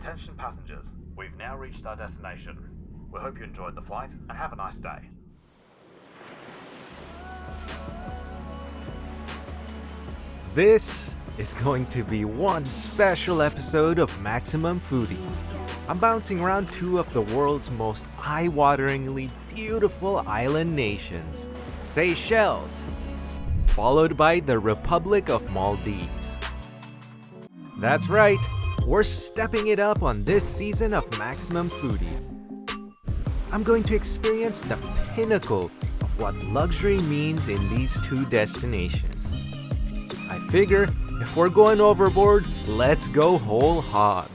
Attention passengers, we've now reached our destination. We hope you enjoyed the flight and have a nice day. This is going to be one special episode of Maximum Foodie. I'm bouncing around two of the world's most eye-wateringly beautiful island nations, Seychelles, followed by the Republic of Maldives. That's right, we're stepping it up on this season of Maximum Foodie. I'm going to experience the pinnacle of what luxury means in these two destinations. I figure if we're going overboard, let's go whole hog.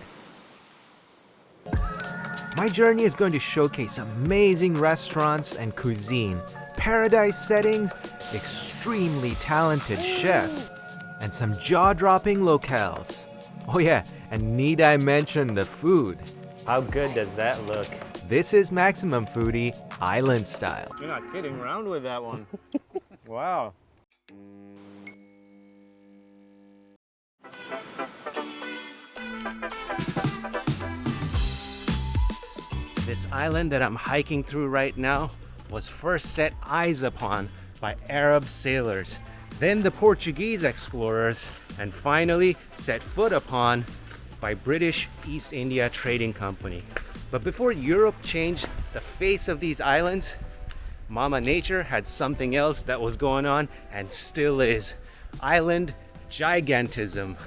My journey is going to showcase amazing restaurants and cuisine, paradise settings, extremely talented chefs, and some jaw-dropping locales. Oh yeah, and need I mention the food? How good does that look? This is Maximum Foodie, island style. You're not kidding around with that one. Wow. This island that I'm hiking through right now was first set eyes upon by Arab sailors, then the Portuguese explorers, and finally set foot upon by British East India Trading Company. But before Europe changed the face of these islands, Mama Nature had something else that was going on and still is. Island gigantism.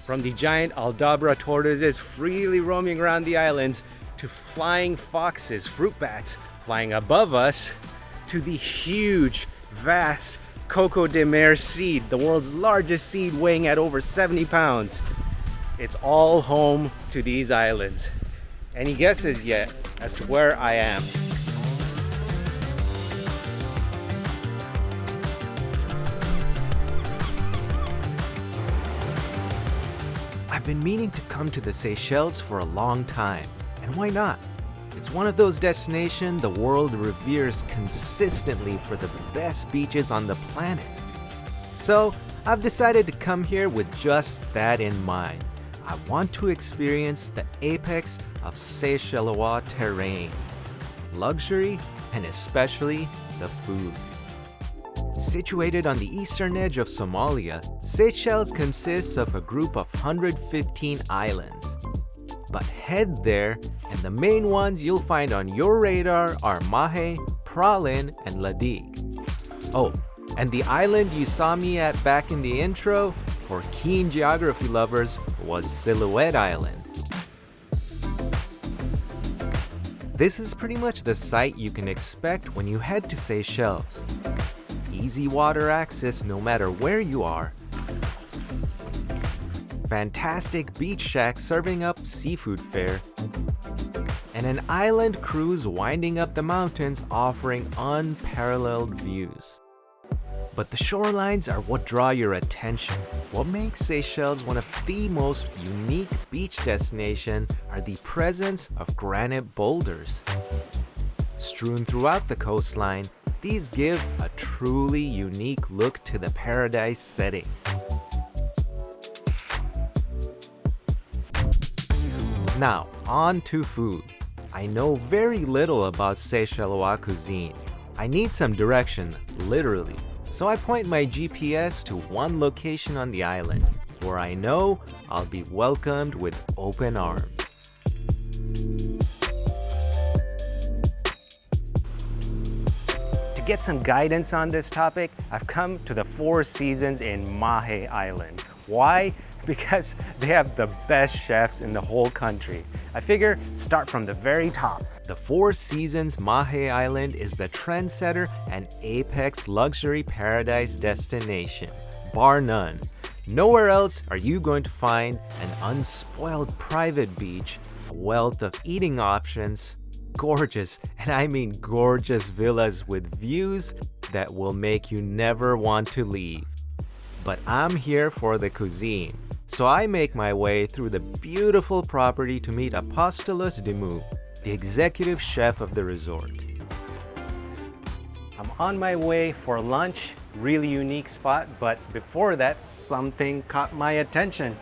From the giant Aldabra tortoises freely roaming around the islands to flying foxes, fruit bats flying above us, to the huge, vast Coco de Mer seed, the world's largest seed weighing at over 70 pounds. It's all home to these islands. Any guesses yet as to where I am? I've been meaning to come to the Seychelles for a long time, and why not? It's one of those destinations the world reveres consistently for the best beaches on the planet. So, I've decided to come here with just that in mind. I want to experience the apex of Seychellois terrain, luxury, and especially the food. Situated on the eastern edge of Somalia, Seychelles consists of a group of 115 islands. But head there, and the main ones you'll find on your radar are Mahe, Praslin, and Ladig. Oh, and the island you saw me at back in the intro, for keen geography lovers, was Silhouette Island. This is pretty much the sight you can expect when you head to Seychelles. Easy water access no matter where you are. Fantastic beach shack serving up seafood fare. And an island cruise winding up the mountains offering unparalleled views. But the shorelines are what draw your attention. What makes Seychelles one of the most unique beach destinations are the presence of granite boulders. Strewn throughout the coastline, these give a truly unique look to the paradise setting. Now, on to food. I know very little about Seychellois cuisine. I need some direction, literally. So I point my GPS to one location on the island, where I know I'll be welcomed with open arms. To get some guidance on this topic, I've come to the Four Seasons in Mahe Island. Why? Because they have the best chefs in the whole country. I figure start from the very top. The Four Seasons Mahe Island is the trendsetter and apex luxury paradise destination, bar none. Nowhere else are you going to find an unspoiled private beach, a wealth of eating options, gorgeous, and I mean gorgeous villas with views that will make you never want to leave. But I'm here for the cuisine, so I make my way through the beautiful property to meet Apostolos Dimou, the executive chef of the resort. I'm on my way for lunch, really unique spot, but before that, something caught my attention.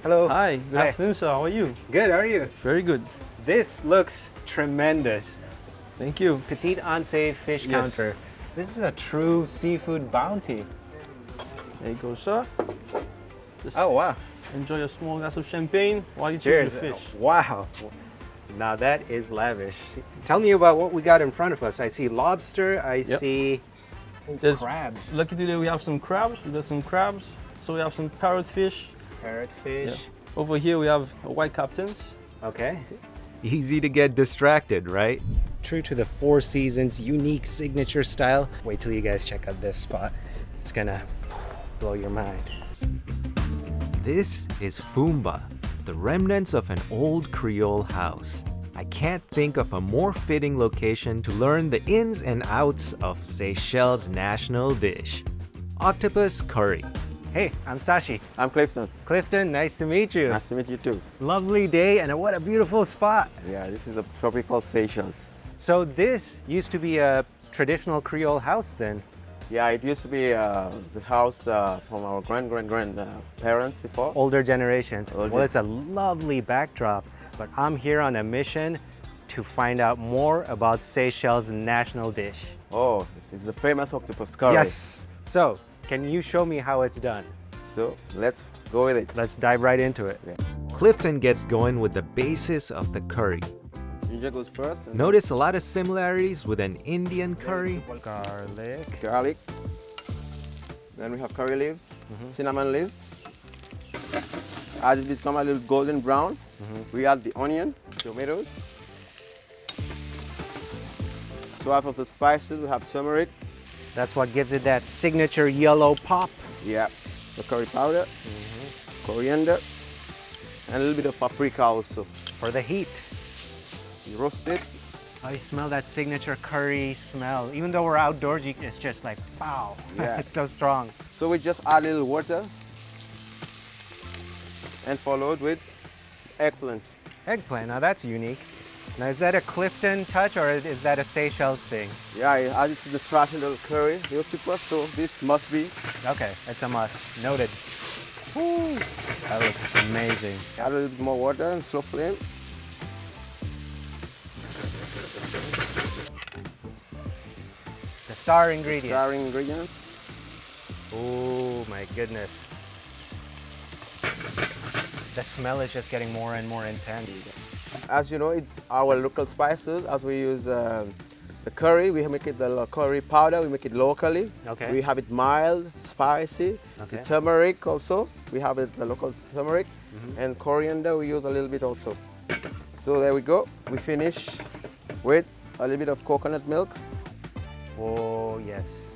Hello. Hi, good afternoon, sir. How are you? Good, how are you? Very good. This looks tremendous. Thank you. Petite Anse fish Yes. counter. This is a true seafood bounty. There you go, sir. Just Oh, wow. enjoy a small glass of champagne while you Cheers. choose your fish. Wow. Now that is lavish. Tell me about what we got in front of us. I see lobster, I Yep. see There's- crabs, Lucky today we have some crabs. We got some crabs. So we have some parrotfish. parrotfish. Yeah. Over here we have white captains. Okay. Easy to get distracted, right? True to the Four Seasons unique signature style. Wait till you guys check out this spot. It's gonna blow your mind. This is Fumba, the remnants of an old Creole house. I can't think of a more fitting location to learn the ins and outs of Seychelles' national dish, octopus curry. Hey, I'm Sashi. I'm Clifton. Clifton, nice to meet you. Nice to meet you too. Lovely day, and what a beautiful spot. Yeah, this is a tropical Seychelles. So this used to be a traditional Creole house then? Yeah, it used to be the house from our parents before. Older generations. Older. Well, it's a lovely backdrop, but I'm here on a mission to find out more about Seychelles' national dish. Oh, this is the famous octopus curry. Yes. So, can you show me how it's done? So let's go with it. Let's dive right into it. Clifton gets going with the basis of the curry. Ginger goes first. And Notice a lot of similarities with an Indian curry. Garlic. garlic. Then we have curry leaves, cinnamon leaves. As it becomes a little golden brown, we add the onion, tomatoes. So out of the spices, we have turmeric. That's what gives it that signature yellow pop. Yeah, the curry powder, coriander, and a little bit of paprika also. For the heat. You roast it. Oh, you smell that signature curry smell. Even though we're outdoors, it's just like, wow. Yeah. It's so strong. So we just add a little water and followed with eggplant. Eggplant, now that's unique. Now, is that a Clifton touch or is that a Seychelles thing? Yeah, as it's the traditional curry, the octopus, so this must be. Okay, it's a must. Noted. Woo, that looks amazing. Add a little bit more water and slow flame. The star ingredient. Star ingredient. Oh my goodness. The smell is just getting more and more intense. As you know, it's our local spices. As we use the curry, we make it the curry powder. We make it locally. Okay. We have it mild, spicy. Okay. The turmeric also. We have it the local turmeric, and coriander. We use a little bit also. So there we go. We finish with a little bit of coconut milk. Oh yes.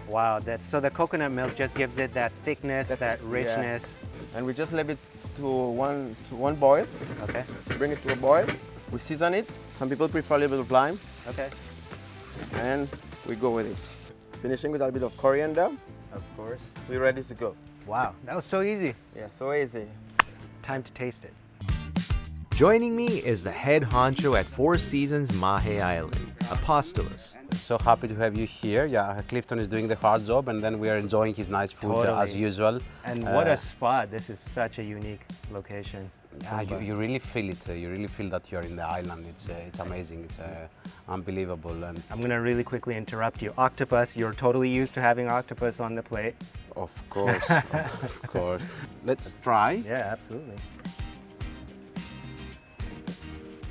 Wow, so the coconut milk just gives it that thickness, that yeah. richness. And we just leave it to one boil. Okay. Bring it to a boil. We season it. Some people prefer a little bit of lime, Okay. and we go with it. Finishing with a bit of coriander. Of course. We're ready to go. Wow, that was so easy. Yeah, so easy. Time to taste it. Joining me is the head honcho at Four Seasons Mahe Island, Apostolos. So happy to have you here. Yeah, Clifton is doing the hard job, and then we are enjoying his nice food as Totally. usual. And what a spot. This is such a unique location. Yeah, you really feel it. You really feel that you're in the island. It's amazing. It's unbelievable. And I'm gonna really quickly interrupt you. Octopus, you're totally used to having octopus on the plate. of course, of course. Let's try. Yeah, absolutely.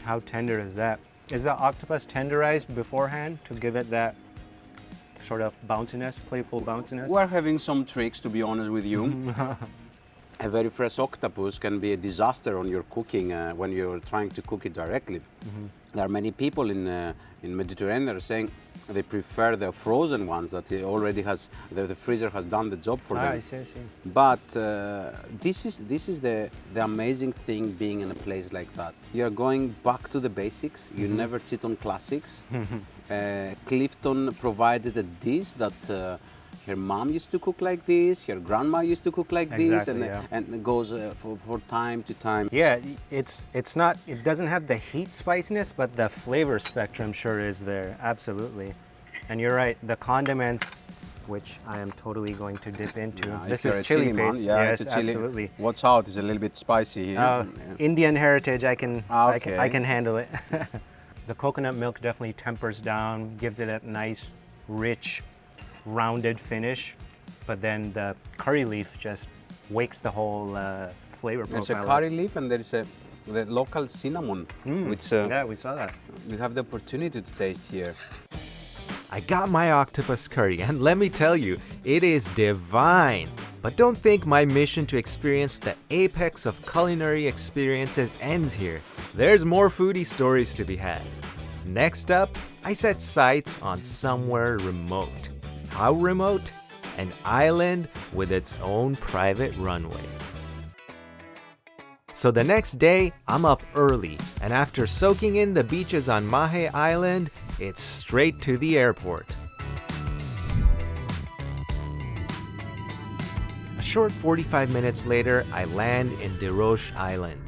How tender is that? Is the octopus tenderized beforehand to give it that sort of bounciness, playful bounciness? We're having some tricks, to be honest with you. A very fresh octopus can be a disaster on your cooking when you're trying to cook it directly. There are many people in Mediterranean that are saying they prefer the frozen ones that it already has, the freezer has done the job for them. I see. But this is the amazing thing being in a place like that. You're going back to the basics. You never cheat on classics. Clifton provided a dish that her mom used to cook like this, her grandma used to cook like this, Exactly, yeah. and it goes for time to time. Yeah, it's not, it doesn't have the heat spiciness, but the flavor spectrum sure is there, absolutely. And you're right, the condiments which I am totally going to dip into. Yeah, This if you're is a chili man, paste. yeah, Yes, it's a chili. absolutely. Watch out, it's a little bit spicy here. Yeah. Indian heritage, I can Okay. handle it. The coconut milk definitely tempers down, gives it a nice, rich, rounded finish. But then the curry leaf just wakes the whole flavor profile. There's a up. curry leaf and there's the local cinnamon, which Yeah, we saw that. we have the opportunity to taste here. I got my octopus curry, and let me tell you, it is divine. But don't think my mission to experience the apex of culinary experiences ends here. There's more foodie stories to be had. Next up, I set sights on somewhere remote. How remote? An island with its own private runway. So the next day, I'm up early, and after soaking in the beaches on Mahe Island, it's straight to the airport. A short 45 minutes later, I land in Desroches Island.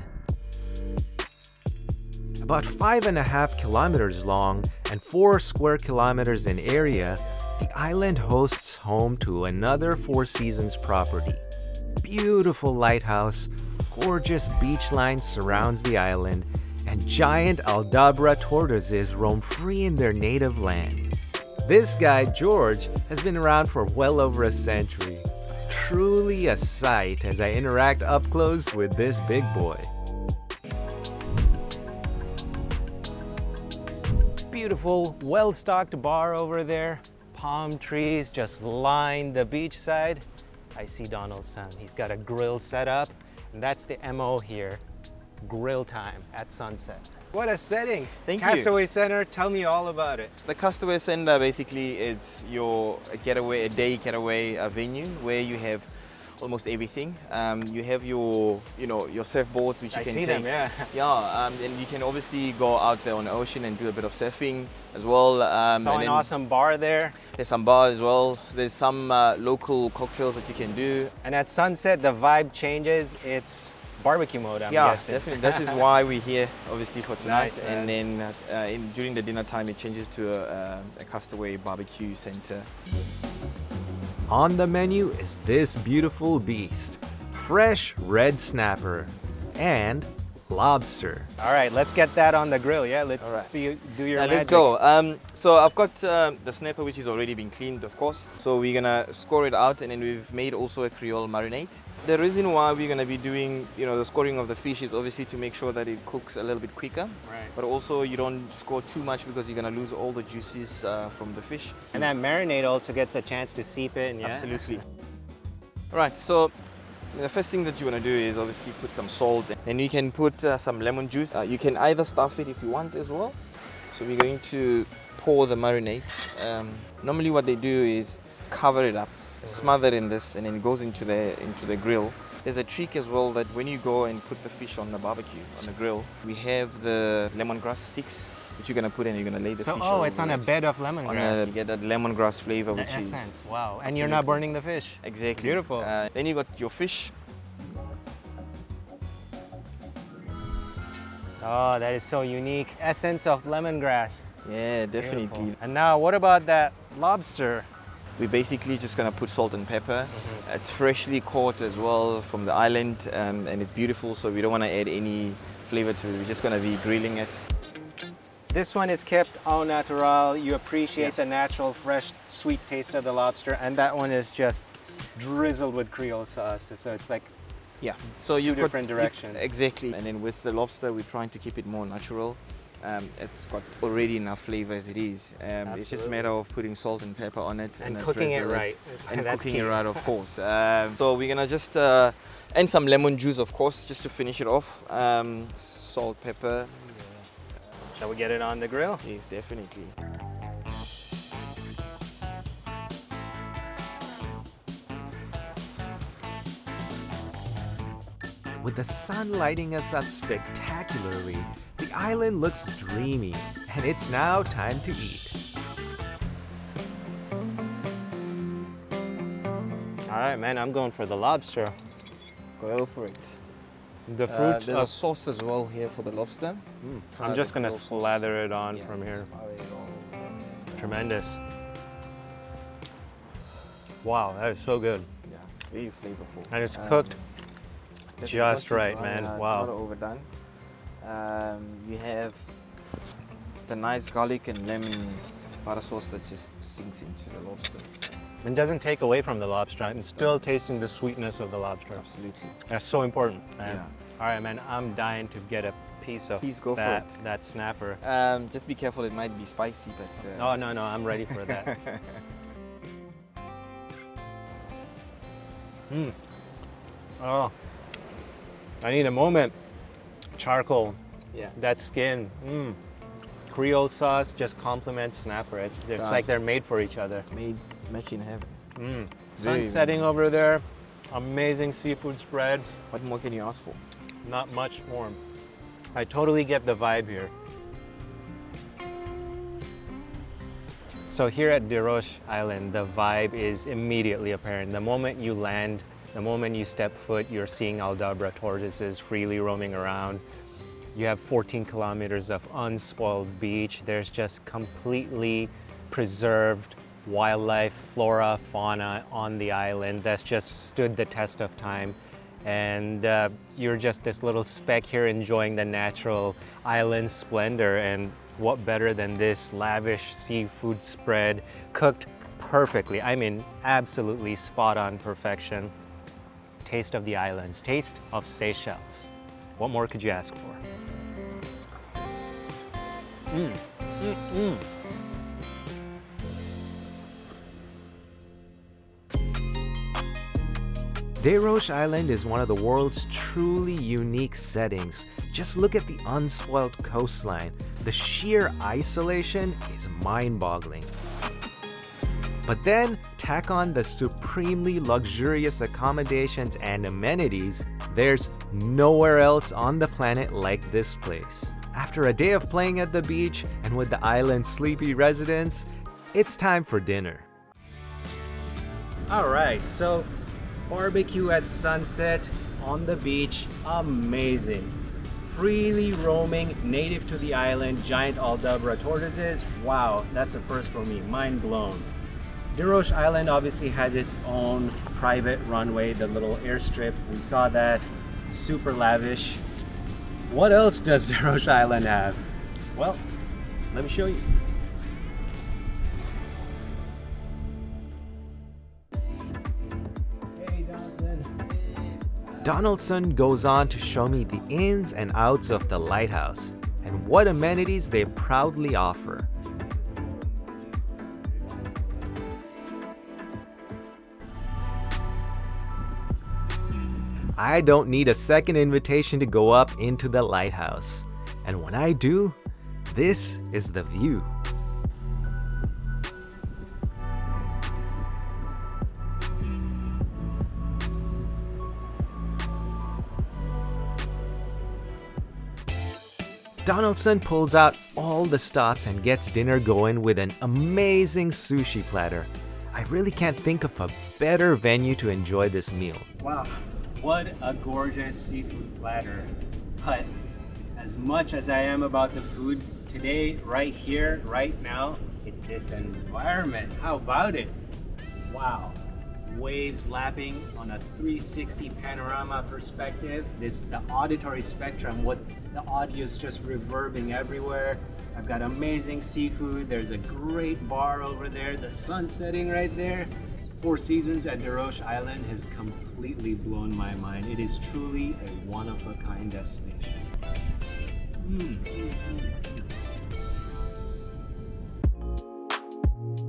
About 5.5 kilometers long and 4 square kilometers in area, the island hosts home to another Four Seasons property. Beautiful lighthouse, gorgeous beach line surrounds the island, and giant Aldabra tortoises roam free in their native land. This guy, George, has been around for well over a century. Truly a sight as I interact up close with this big boy. Beautiful, well-stocked bar over there. Palm trees just line the beachside. I see Donald's son. He's got a grill set up. And that's the MO here, grill time at sunset. What a setting. Thank you. Castaway Center, tell me all about it. The Castaway Center basically is your getaway, a day getaway venue where you have almost everything. You have your surfboards which you I can see take. them, yeah. Yeah, and you can obviously go out there on the ocean and do a bit of surfing as well. Saw and an then awesome bar there. There's some bars as well. There's some local cocktails that you can do. And at sunset, the vibe changes. It's barbecue mode, I'm Yeah, guessing. definitely. This is why we're here, obviously, for tonight. Nice, and then during the dinner time, it changes to a Castaway barbecue center. On the menu is this beautiful beast, fresh red snapper and lobster. All right, let's get that on the grill. Yeah, let's All right. see you do your Let's magic. go. So I've got the snapper, which has already been cleaned, of course. So we're gonna score it out, and then we've made also a Creole marinade. The reason why we're gonna be doing, the scoring of the fish is obviously to make sure that it cooks a little bit quicker. Right. But also you don't score too much because you're gonna lose all the juices from the fish. And that marinade also gets a chance to seep in, yeah? Absolutely. All right. So the first thing that you want to do is obviously put some salt, and you can put some lemon juice. You can either stuff it if you want as well. So we're going to pour the marinade. Normally what they do is cover it up, smother it in this, and then it goes into the grill. There's a trick as well that when you go and put the fish on the barbecue, on the grill, we have the lemongrass sticks which you're going to put in, and you're going to lay the fish Oh, it's over on a it. bed of You lemongrass. get that lemongrass flavor, The which is essence, wow. And you're not Absolutely. burning the fish. exactly Beautiful. Then you got your fish. Oh, that is so unique. Essence of lemongrass. Yeah, definitely. Beautiful. And now, what about that lobster? We're basically just gonna put salt and pepper. It's freshly caught as well from the island, and it's beautiful, so we don't want to add any flavor to it. We're just gonna be grilling it. This one is kept au natural. You appreciate the natural, fresh, sweet taste of the lobster. And that one is just drizzled with Creole sauce. So it's like Yeah. So you different directions. Exactly. And then with the lobster, we're trying to keep it more natural. It's got already enough flavor as it is. It's just a matter of putting salt and pepper on it And then cooking it drizzle right. And That's cooking key. it right, of course. So we're gonna just and some lemon juice, of course, just to finish it off. Salt, pepper. Shall we get it on the grill? Yes, definitely. With the sun lighting us up spectacularly, the island looks dreamy, and it's now time to eat. All right, man, I'm going for the lobster. Go for it. The fruit There's a sauce as well here for the lobster. I'm just gonna Creole sauce. slather it on Yeah, from here. smother it all. Tremendous. Wow, that is so good. Yeah, it's very flavorful. And it's cooked Definitely just not too right, dry, man. It's Wow. not overdone. You have the nice garlic and lemon butter sauce that just sinks into the lobsters. It doesn't take away from the lobster. I'm still tasting the sweetness of the lobster. Absolutely. That's so important, man. Yeah. All right, man. I'm dying to get a piece of Please go for that, it. that snapper. Just be careful, it might be spicy, but... Oh, no, I'm ready for that. Oh, I need a moment. Charcoal, Yeah. that skin. Creole sauce just complements snapper. It's Does. like they're made for each other. Match in heaven. Sun Very setting nice. over there. Amazing seafood spread. What more can you ask for? Not much more. I totally get the vibe here. So here at Desroches Island, the vibe is immediately apparent. The moment you land, the moment you step foot, you're seeing Aldabra tortoises freely roaming around. You have 14 kilometers of unspoiled beach. There's just completely preserved wildlife, flora, fauna on the island that's just stood the test of time. And you're just this little speck here enjoying the natural island splendor. And what better than this lavish seafood spread cooked perfectly. I mean, absolutely spot on perfection. Taste of the islands, taste of Seychelles. What more could you ask for? Desroches Island is one of the world's truly unique settings. Just look at the unspoiled coastline. The sheer isolation is mind-boggling. But then, tack on the supremely luxurious accommodations and amenities, there's nowhere else on the planet like this place. After a day of playing at the beach and with the island's sleepy residents, it's time for dinner. Alright, so barbecue at sunset on the beach, amazing. Freely roaming, native to the island, giant Aldabra tortoises, wow, that's a first for me, mind blown. Desroches Island obviously has its own private runway, the little airstrip, we saw that, super lavish. What else does Desroches Island have? Well, let me show you. Hey, Donaldson goes on to show me the ins and outs of the lighthouse and what amenities they proudly offer. I don't need a second invitation to go up into the lighthouse. And when I do, this is the view. Donaldson pulls out all the stops and gets dinner going with an amazing sushi platter. I really can't think of a better venue to enjoy this meal. Wow. What a gorgeous seafood platter. But as much as I am about the food, today, right here, right now, it's this environment. How about it? Wow. Waves lapping on a 360 panorama perspective. The auditory spectrum, what the audio is just reverbing everywhere. I've got amazing seafood. There's a great bar over there. The sun setting right there. Four Seasons at Desroches Island has completely blown my mind. It is truly a one-of-a-kind destination.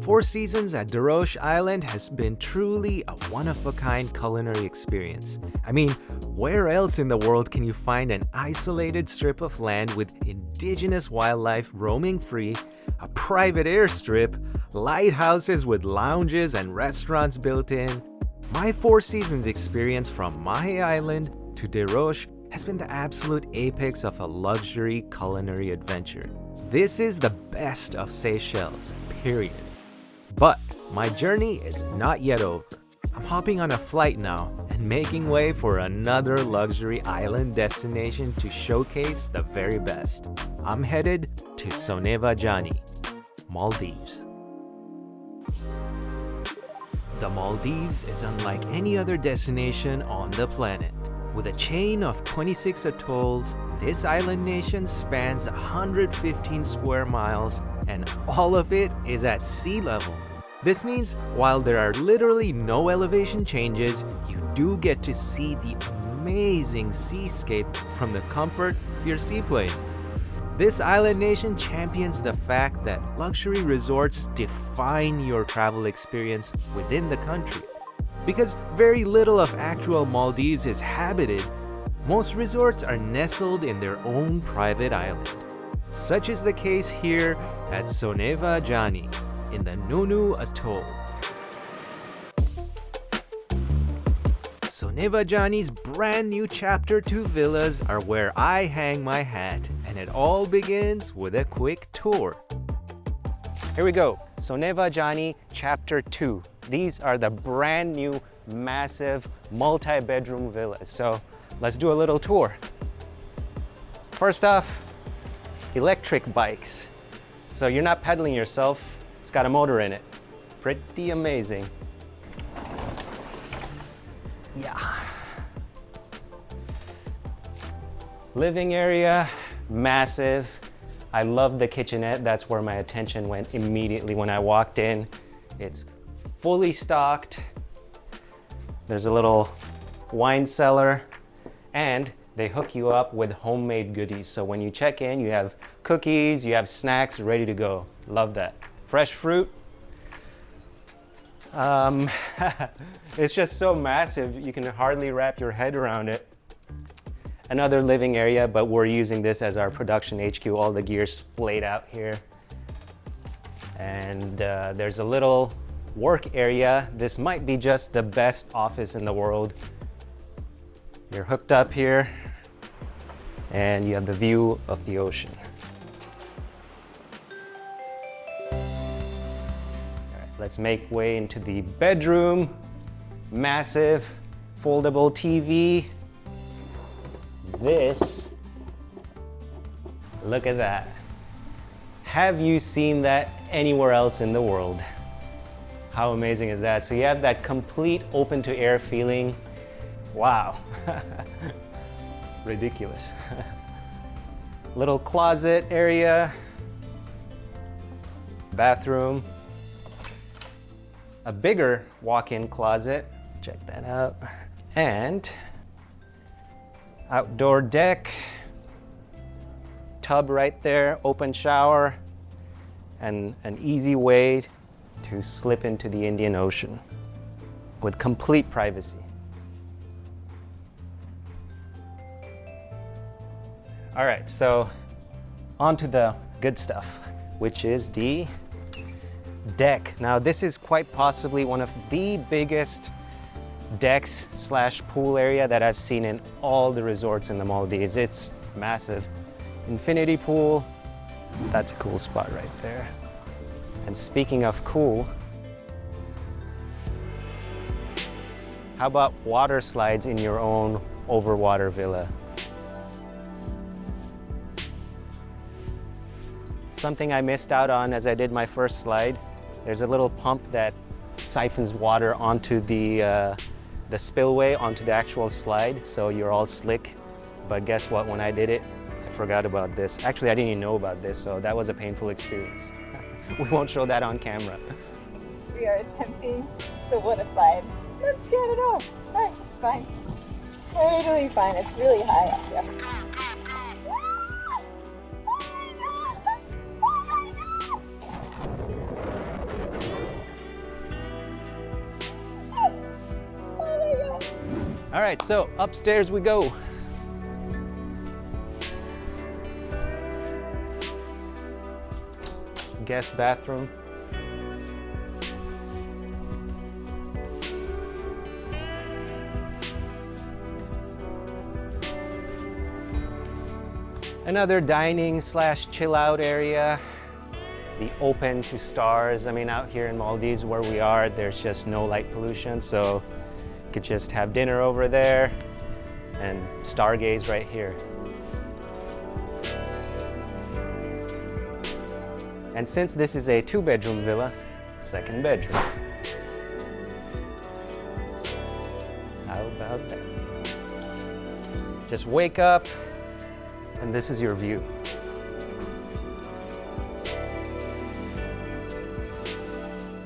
Four Seasons at Desroches Island has been truly a one-of-a-kind culinary experience. I mean, where else in the world can you find an isolated strip of land with indigenous wildlife roaming free, a private airstrip, lighthouses with lounges and restaurants built in? My Four Seasons experience from Mahe Island to Desroches has been the absolute apex of a luxury culinary adventure. This is the best of Seychelles, period. But my journey is not yet over. I'm hopping on a flight now and making way for another luxury island destination to showcase the very best. I'm headed to Soneva Jani, Maldives. The Maldives is unlike any other destination on the planet. With a chain of 26 atolls, this island nation spans 115 square miles, and all of it is at sea level. This means while there are literally no elevation changes, you do get to see the amazing seascape from the comfort of your seaplane. This island nation champions the fact that luxury resorts define your travel experience within the country. Because very little of actual Maldives is habited, most resorts are nestled in their own private island. Such is the case here at Soneva Jani in the Nunu Atoll. Soneva Jani's brand new Chapter 2 villas are where I hang my hat, and it all begins with a quick tour. Here we go, Soneva Jani Chapter 2. These are the brand new, massive, multi-bedroom villas. So let's do a little tour. First off, electric bikes. So you're not pedaling yourself, it's got a motor in it. Pretty amazing. Yeah. Living area, massive. I love the kitchenette. That's where my attention went immediately when I walked in. It's fully stocked. There's a little wine cellar, and they hook you up with homemade goodies. So when you check in, you have cookies, you have snacks ready to go. Love that. Fresh fruit. It's just so massive, you can hardly wrap your head around it. Another living area, but we're using this as our production HQ, all the gear splayed out here. And there's a little work area. This might be just the best office in the world. You're hooked up here, and you have the view of the ocean. Let's make way into the bedroom. Massive foldable TV. This, look at that. Have you seen that anywhere else in the world? How amazing is that? So you have that complete open to air feeling. Wow. Ridiculous. Little closet area. Bathroom. A bigger walk-in closet, check that out, and outdoor deck, tub right there, open shower, and an easy way to slip into the Indian Ocean with complete privacy. All right, so on to the good stuff, which is the deck. Now this is quite possibly one of the biggest decks / pool area that I've seen in all the resorts in the Maldives. It's massive. Infinity pool, that's a cool spot right there. And speaking of cool, how about water slides in your own overwater villa? Something I missed out on as I did my first slide. There's a little pump that siphons water onto the spillway, onto the actual slide, so you're all slick. But guess what, when I did it, I forgot about this. Actually, I didn't even know about this, so that was a painful experience. We won't show that on camera. We are attempting the water slide. Let's get it off. Fine, it's fine. Totally fine, it's really high up here. All right, so upstairs we go. Guest bathroom. Another dining / chill out area. The open to stars. I mean, out here in Maldives where we are, there's just no light pollution, so you could just have dinner over there and stargaze right here. And since this is a 2-bedroom villa, second bedroom. Just wake up, and this is your view.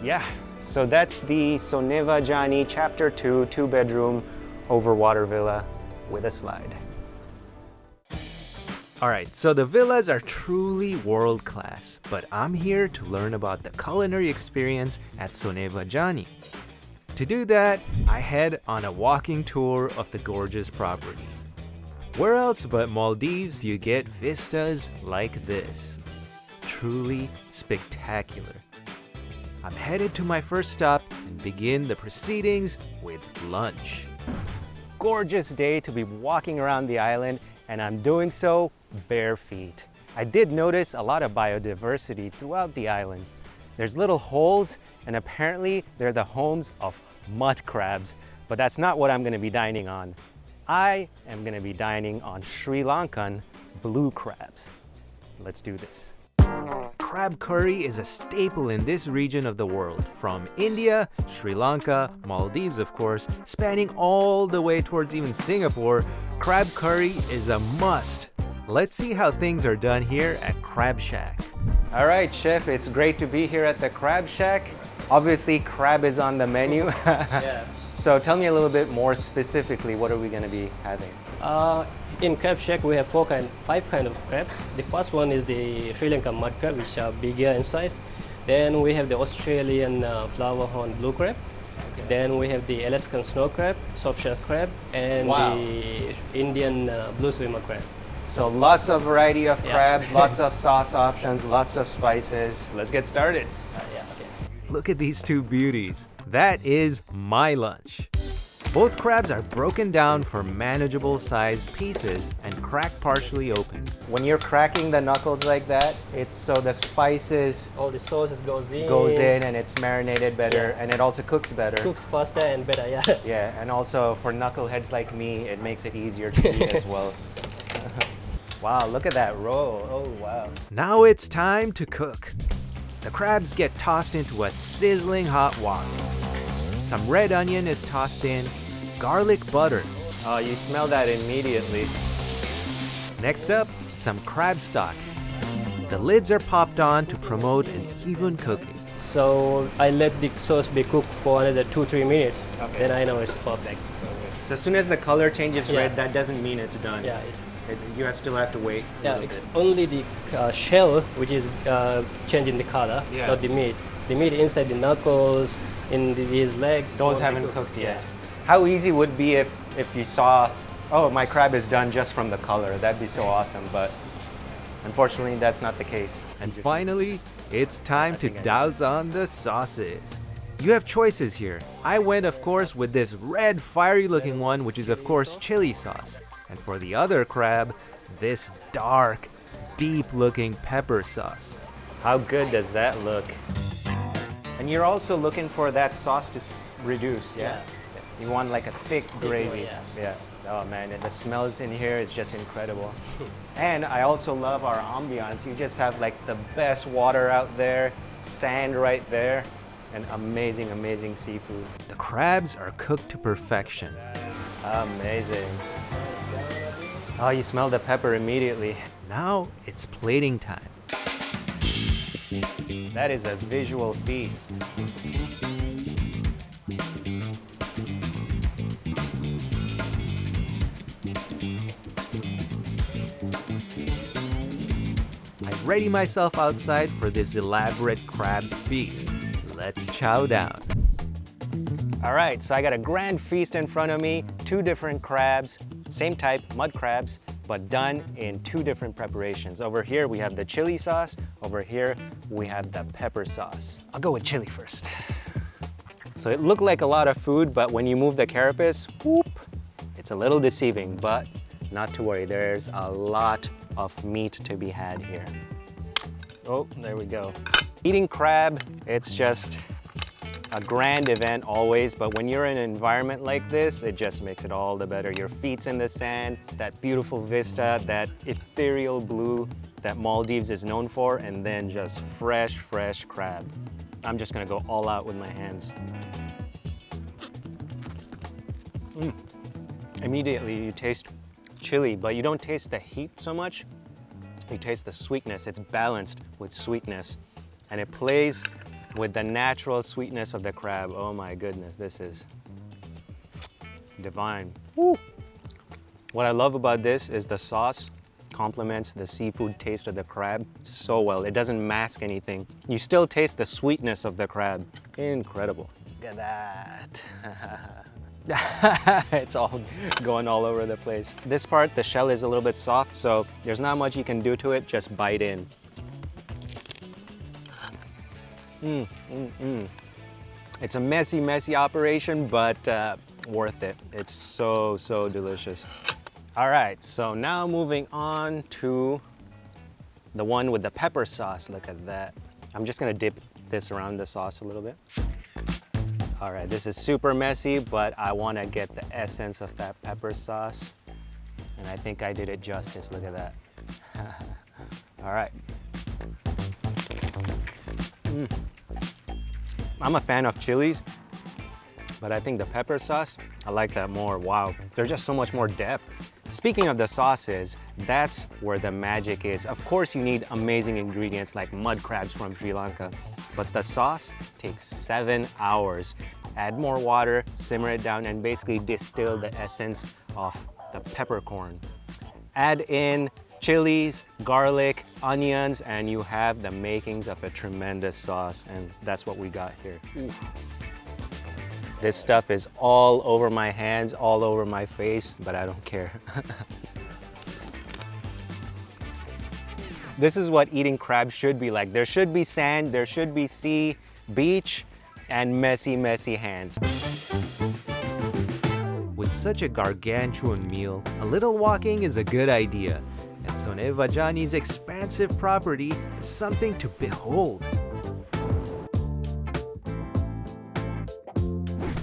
Yeah, so that's the Soneva Jani Chapter 2 2-bedroom overwater villa with a slide. Alright, so the villas are truly world class, but I'm here to learn about the culinary experience at Soneva Jani. To do that, I head on a walking tour of the gorgeous property. Where else but Maldives do you get vistas like this? Truly spectacular. I'm headed to my first stop and begin the proceedings with lunch. Gorgeous day to be walking around the island, and I'm doing so bare feet. I did notice a lot of biodiversity throughout the island. There's little holes, and apparently they're the homes of mud crabs, but that's not what I'm going to be dining on. I am going to be dining on Sri Lankan blue crabs. Let's do this. Crab curry is a staple in this region of the world, from India, Sri Lanka, Maldives of course, spanning all the way towards even Singapore. Crab curry is a must. Let's see how things are done here at Crab Shack. All right, chef, it's great to be here at the Crab Shack. Obviously, crab is on the menu. Yeah. So tell me a little bit more specifically, what are we going to be having? In Crab Shack, we have five kind of crabs. The first one is the Sri Lankan mud crab, which are bigger in size. Then we have the Australian flower horn blue crab. Okay. Then we have the Alaskan snow crab, soft shell crab, and the Indian blue swimmer crab. So lots of variety of Yeah. crabs, lots of sauce options, lots of spices. Let's get started. Look at these two beauties. That is my lunch. Both crabs are broken down for manageable sized pieces and cracked partially open. When you're cracking the knuckles like that, it's so the spices All the sauces goes in. and it's marinated better, Yeah. and it also cooks better. Cooks faster and better, yeah. Yeah, and also for knuckleheads like me, it makes it easier to eat as well. Wow, look at that roll. Oh, wow. Now it's time to cook. The crabs get tossed into a sizzling hot wok. Some red onion is tossed in, garlic butter. Oh, you smell that immediately. Next up, some crab stock. The lids are popped on to promote an even cooking. So I let the sauce be cooked for another 2-3 minutes. Okay. Then I know it's perfect. So as soon as the color changes Yeah. red, that doesn't mean it's done. Yeah. Still have to wait a Yeah, little it's bit. only the shell which is changing the color, Yeah. not the meat. The meat inside the knuckles, in these legs. Those won't be haven't cooked yet. How easy would it be if you saw, oh, my crab is done just from the color? That'd be so awesome, but unfortunately that's not the case. And finally, it's time to douse on the sauces. You have choices here. I went, of course, with this red fiery looking one, which is of course chili sauce. And for the other crab, this dark, deep looking pepper sauce. How good does that look? And you're also looking for that sauce to reduce, yeah? You want like a thick gravy. yeah. Oh man, and the smells in here is just incredible. And I also love our ambiance. You just have like the best water out there, sand right there, and amazing, amazing seafood. The crabs are cooked to perfection. Amazing. Oh, you smell the pepper immediately. Now it's plating time. That is a visual feast. I ready myself outside for this elaborate crab feast. Let's chow down. All right, so I got a grand feast in front of me, 2 different crabs, same type, mud crabs, but done in 2 different preparations. Over here we have the chili sauce, over here we have the pepper sauce. I'll go with chili first. So it looked like a lot of food, but when you move the carapace, whoop, it's a little deceiving, but not to worry, there's a lot of meat to be had here. Oh, there we go. Eating crab, it's just a grand event always, but when you're in an environment like this, it just makes it all the better. Your feet's in the sand, that beautiful vista, that ethereal blue that Maldives is known for, and then just fresh, fresh crab. I'm just gonna go all out with my hands. Immediately you taste chili, but you don't taste the heat so much. You taste the sweetness. It's balanced with sweetness, and it plays with the natural sweetness of the crab. Oh my goodness, this is divine. Woo. What I love about this is the sauce complements the seafood taste of the crab so well. It doesn't mask anything. You still taste the sweetness of the crab. Incredible. Look at that. It's all going all over the place. This part, the shell is a little bit soft, so there's not much you can do to it, just bite in. It's a messy operation, but worth it. It's so delicious. All right, so now moving on to the one with the pepper sauce. Look at that. I'm just gonna dip this around the sauce a little bit. All right, this is super messy, but I wanna get the essence of that pepper sauce. And I think I did it justice, look at that. All right. I'm a fan of chilies, but I think the pepper sauce, I like that more. Wow, there's just so much more depth. Speaking of the sauces, that's where the magic is. Of course, you need amazing ingredients like mud crabs from Sri Lanka, but the sauce takes 7 hours. Add more water, simmer it down, and basically distill the essence of the peppercorn. Add in chilies, garlic, onions, and you have the makings of a tremendous sauce, and that's what we got here. Ooh. This stuff is all over my hands, all over my face, but I don't care. This is what eating crab should be like. There should be sand, there should be sea, beach, and messy hands. With such a gargantuan meal, a little walking is a good idea, and Sonne Vajani's expansive property is something to behold.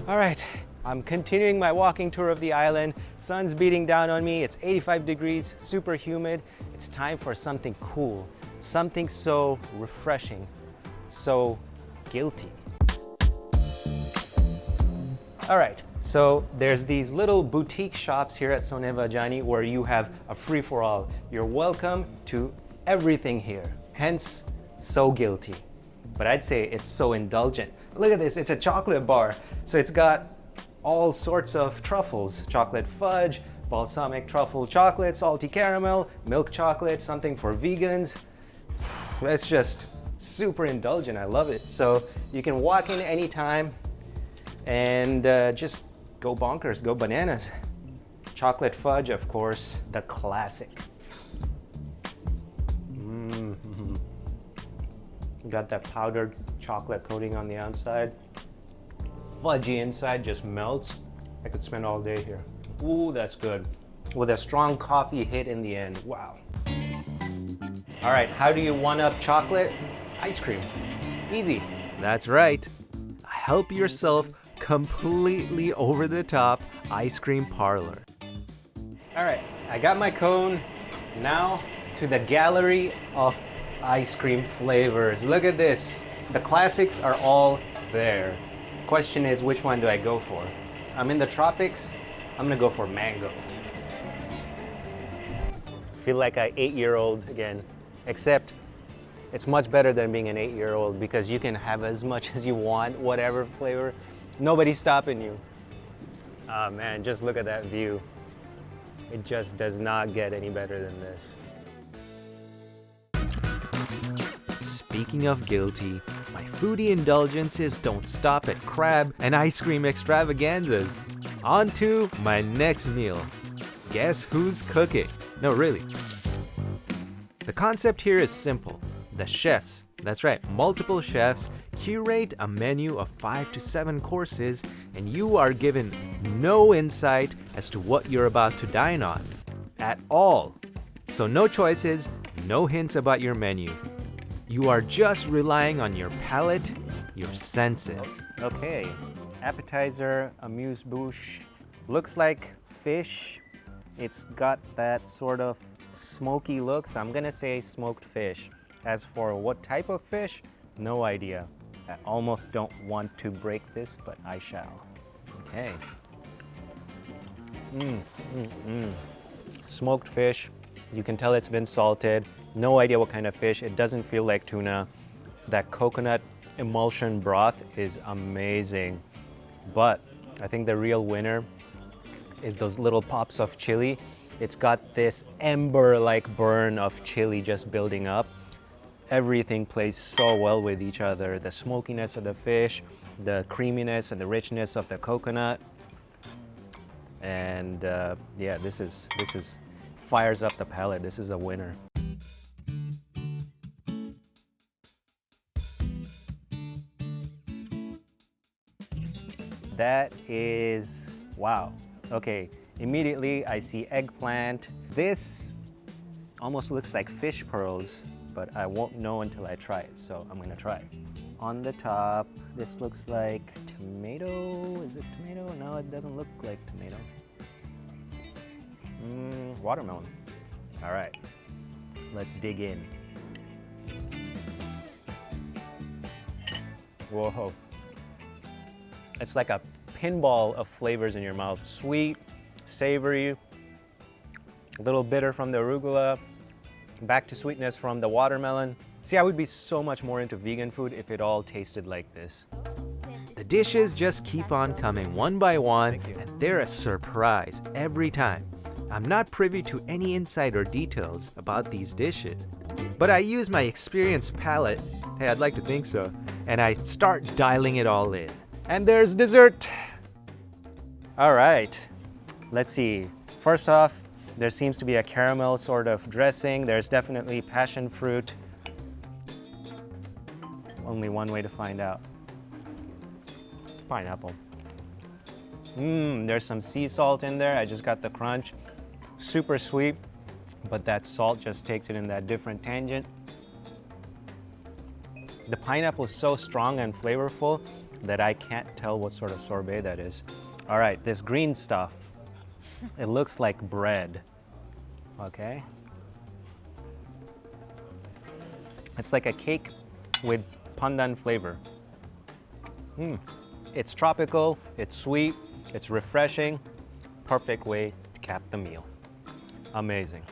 All right, I'm continuing my walking tour of the island. Sun's beating down on me, it's 85 degrees, super humid. It's time for something cool, something so refreshing, so guilty. All right, so there's these little boutique shops here at Sonne Vajani where you have a free-for-all. You're welcome to everything here, hence so guilty. But I'd say it's so indulgent. Look at this, it's a chocolate bar. So it's got all sorts of truffles, chocolate fudge, balsamic truffle chocolate, salty caramel, milk chocolate, something for vegans. That's just super indulgent, I love it. So you can walk in anytime and just go bonkers, go bananas. Chocolate fudge, of course, the classic. Got that powdered chocolate coating on the outside. Fudgy inside, just melts. I could spend all day here. Ooh, that's good. With a strong coffee hit in the end, wow. All right, how do you one-up chocolate? Ice cream, easy. That's right. Help yourself completely over the top ice cream parlor. All right, I got my cone. Now to the gallery of ice cream flavors. Look at this. The classics are all there. Question is, which one do I go for? I'm in the tropics. I'm gonna go for mango. Feel like an 8-year-old again, except it's much better than being an 8-year-old because you can have as much as you want, whatever flavor. Nobody's stopping you. Oh man, just look at that view. It just does not get any better than this. Speaking of guilty, my foodie indulgences don't stop at crab and ice cream extravaganzas. On to my next meal. Guess who's cooking? No, really. The concept here is simple. The chefs, that's right, multiple chefs, curate a menu of 5 to 7 courses, and you are given no insight as to what you're about to dine on. At all. So no choices, no hints about your menu. You are just relying on your palate, your senses. Okay, appetizer, amuse-bouche. Looks like fish. It's got that sort of smoky look, so I'm gonna say smoked fish. As for what type of fish, no idea. I almost don't want to break this, but I shall. Okay. Smoked fish. You can tell it's been salted. No idea what kind of fish. It doesn't feel like tuna. That coconut emulsion broth is amazing. But I think the real winner is those little pops of chili. It's got this ember-like burn of chili just building up. Everything plays so well with each other. The smokiness of the fish, the creaminess and the richness of the coconut. And yeah, this is fires up the palate. This is a winner. That is, wow. Okay, immediately I see eggplant. This almost looks like fish pearls, but I won't know until I try it, so I'm gonna try it. On the top, this looks like tomato. Is this tomato? No, it doesn't look like tomato. Watermelon. All right, let's dig in. Whoa. It's like a pinball of flavors in your mouth. Sweet, savory, a little bitter from the arugula, back to sweetness from the watermelon. See, I would be so much more into vegan food if it all tasted like this. The dishes just keep on coming one by one, and they're a surprise every time. I'm not privy to any insider details about these dishes, but I use my experienced palate, hey, I'd like to think so, and I start dialing it all in. And there's dessert. All right, let's see. First off, there seems to be a caramel sort of dressing. There's definitely passion fruit. Only one way to find out. Pineapple. There's some sea salt in there. I just got the crunch. Super sweet, but that salt just takes it in that different tangent. The pineapple is so strong and flavorful that I can't tell what sort of sorbet that is. All right, this green stuff, it looks like bread, okay? It's like a cake with pandan flavor. It's tropical, it's sweet, it's refreshing, perfect way to cap the meal. Amazing.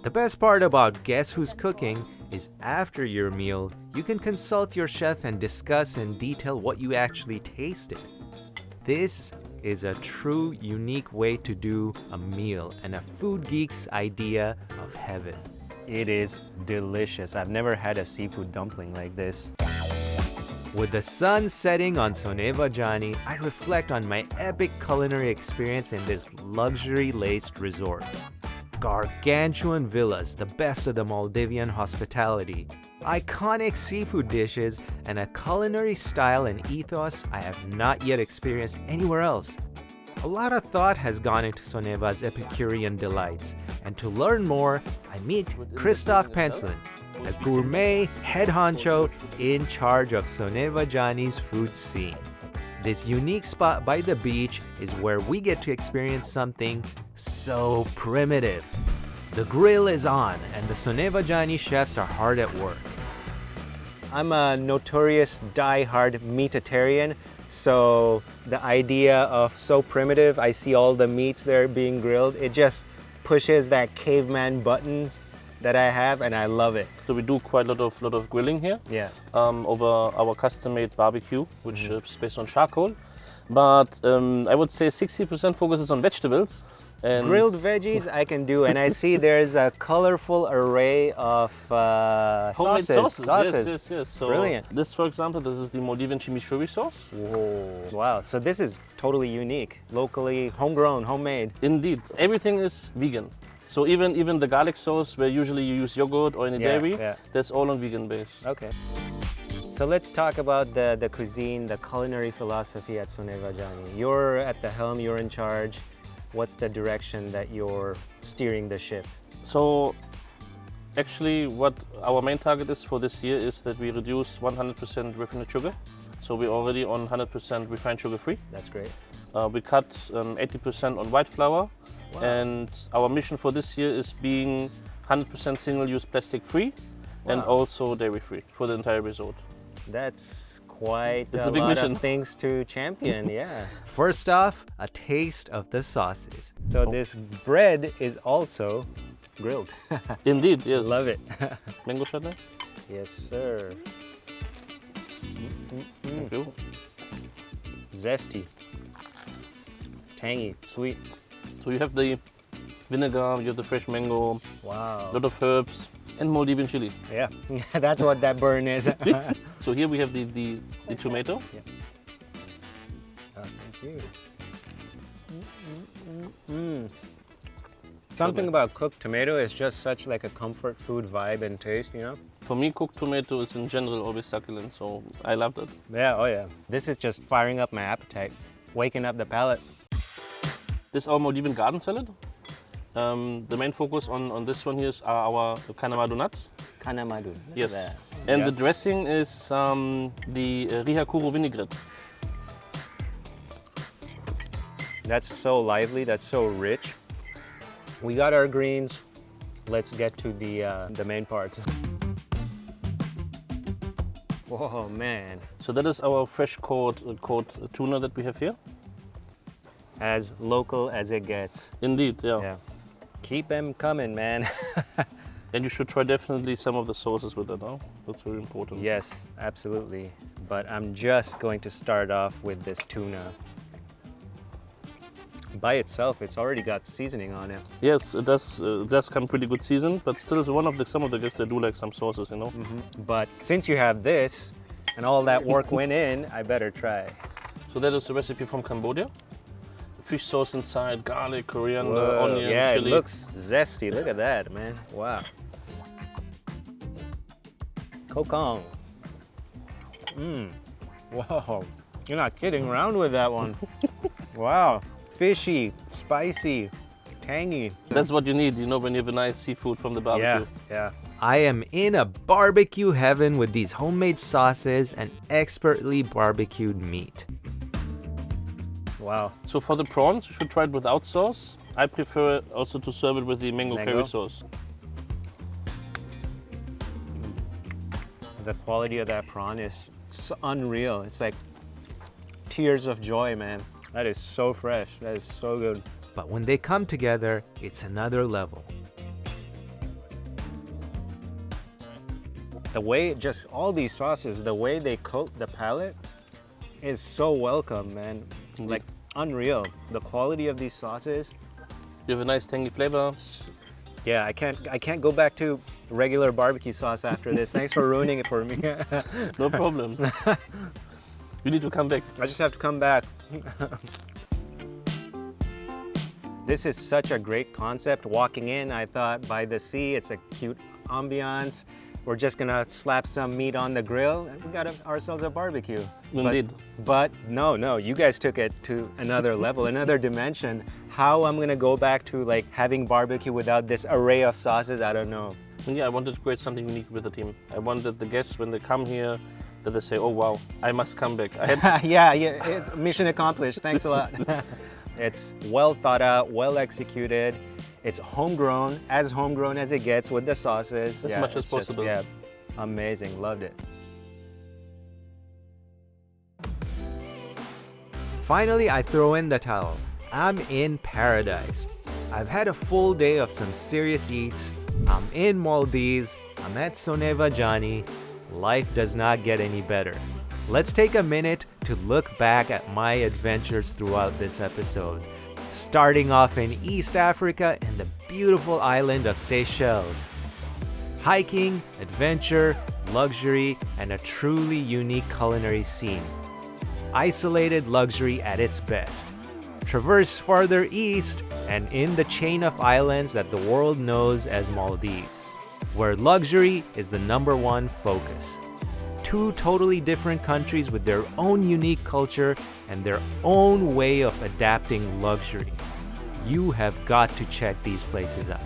The best part about Guess Who's Cooking is after your meal, you can consult your chef and discuss in detail what you actually tasted. This is a true unique way to do a meal and a food geek's idea of heaven. It is delicious. I've never had a seafood dumpling like this. With the sun setting on Sonevajani, I reflect on my epic culinary experience in this luxury-laced resort. Gargantuan villas, the best of the Maldivian hospitality, iconic seafood dishes, and a culinary style and ethos I have not yet experienced anywhere else. A lot of thought has gone into Soneva's Epicurean delights, and to learn more, I meet Christoph Penslin, a gourmet head honcho in charge of Sonevajani's food scene. This unique spot by the beach is where we get to experience something so primitive. The grill is on, and the Sonevajani chefs are hard at work. I'm a notorious die-hard meatitarian, so the idea of so primitive, I see all the meats there being grilled, it just pushes that caveman buttons that I have, and I love it. So we do quite a lot of grilling here. Yeah. Over our custom-made barbecue, which is based on charcoal. But I would say 60% focuses on vegetables. And grilled veggies I can do, and I see there's a colorful array of homemade sauces. Yes. So brilliant. This, for example, this is the Maldivian chimichurri sauce. Whoa. Wow, so this is totally unique, locally homegrown, homemade. Indeed, everything is vegan. So even the garlic sauce, where usually you use yogurt or any dairy, that's all on vegan base. Okay. So let's talk about the cuisine, the culinary philosophy at Sonevajani. You're at the helm, you're in charge. What's the direction that you're steering the ship? So actually what our main target is for this year is that we reduce 100% refined sugar. So we're already on 100% refined sugar free. That's great. We cut 80% on white flour. Wow. And our mission for this year is being 100% single-use plastic free and also dairy free for the entire resort. That's quite It's a a big lot mission. of things to champion, yeah. First off, a taste of the sauces. So this bread is also grilled. Indeed, yes. Love it. Mango chutney? Yes, sir. Thank you. Zesty, tangy, sweet. So you have the vinegar, you have the fresh mango, a Wow. lot of herbs, and Maldivian chili. Yeah, that's what that burn is. So here we have the tomato. Oh, thank you. Something about cooked tomato is just such like a comfort food vibe and taste, you know? For me, cooked tomato is in general always succulent, so I love that. Yeah, oh yeah. This is just firing up my appetite, waking up the palate. This is our Maldivian garden salad. The main focus on this one here is our kanamadu nuts. Kanamadu. Yes. And Yeah. the dressing is the rihakuru vinaigrette. That's so lively, that's so rich. We got our greens. Let's get to the main parts. Whoa, man. So that is our fresh caught tuna that we have here. As local as it gets. Indeed, yeah. Yeah. Keep them coming, man. And you should try definitely some of the sauces with it, huh? That's very important. Yes, absolutely. But I'm just going to start off with this tuna. By itself, it's already got seasoning on it. Yes, it does come pretty good seasoned, but still it's some of the guests that do like some sauces, you know. But since you have this and all that work went in, I better try. So that is a recipe from Cambodia. Fish sauce inside, garlic, coriander, Whoa, onion, yeah, chili. it looks zesty. Look at that, man. Wow. Kokong. Whoa. You're not kidding around with that one. Wow. Fishy, spicy, tangy. That's what you need, you know, when you have a nice seafood from the barbecue. Yeah. I am in a barbecue heaven with these homemade sauces and expertly barbecued meat. Wow. So for the prawns, you should try it without sauce. I prefer also to serve it with the mango Mango? curry sauce. The quality of that prawn is unreal. It's like tears of joy, man. That is so fresh. That is so good. But when they come together, it's another level. The way, just all these sauces, the way they coat the palate is so welcome, man. Like unreal. The quality of these sauces. You have a nice tangy flavor. Yeah, I can't go back to regular barbecue sauce after this. Thanks for ruining it for me. No problem. You need to come back. I just have to come back. This is such a great concept. Walking in, I thought by the sea, it's a cute ambiance. We're just gonna slap some meat on the grill and we got ourselves a barbecue. Indeed. But no, you guys took it to another level, another dimension. How I'm gonna go back to like having barbecue without this array of sauces, I don't know. And yeah, I wanted to create something unique with the team. I wanted the guests, when they come here, that they say, oh wow, I must come back. I had yeah, mission accomplished. Thanks a lot. It's well thought out, well executed. It's homegrown as it gets with the sauces. As much as it's possible. Yeah, amazing. Loved it. Finally, I throw in the towel. I'm in paradise. I've had a full day of some serious eats. I'm in Maldives. I'm at Soneva Jani. Life does not get any better. Let's take a minute to look back at my adventures throughout this episode. Starting off in East Africa in the beautiful island of Seychelles. Hiking, adventure, luxury, and a truly unique culinary scene. Isolated luxury at its best. Traverse farther east and in the chain of islands that the world knows as Maldives, where luxury is the #1 focus. Two totally different countries with their own unique culture and their own way of adapting luxury. You have got to check these places out.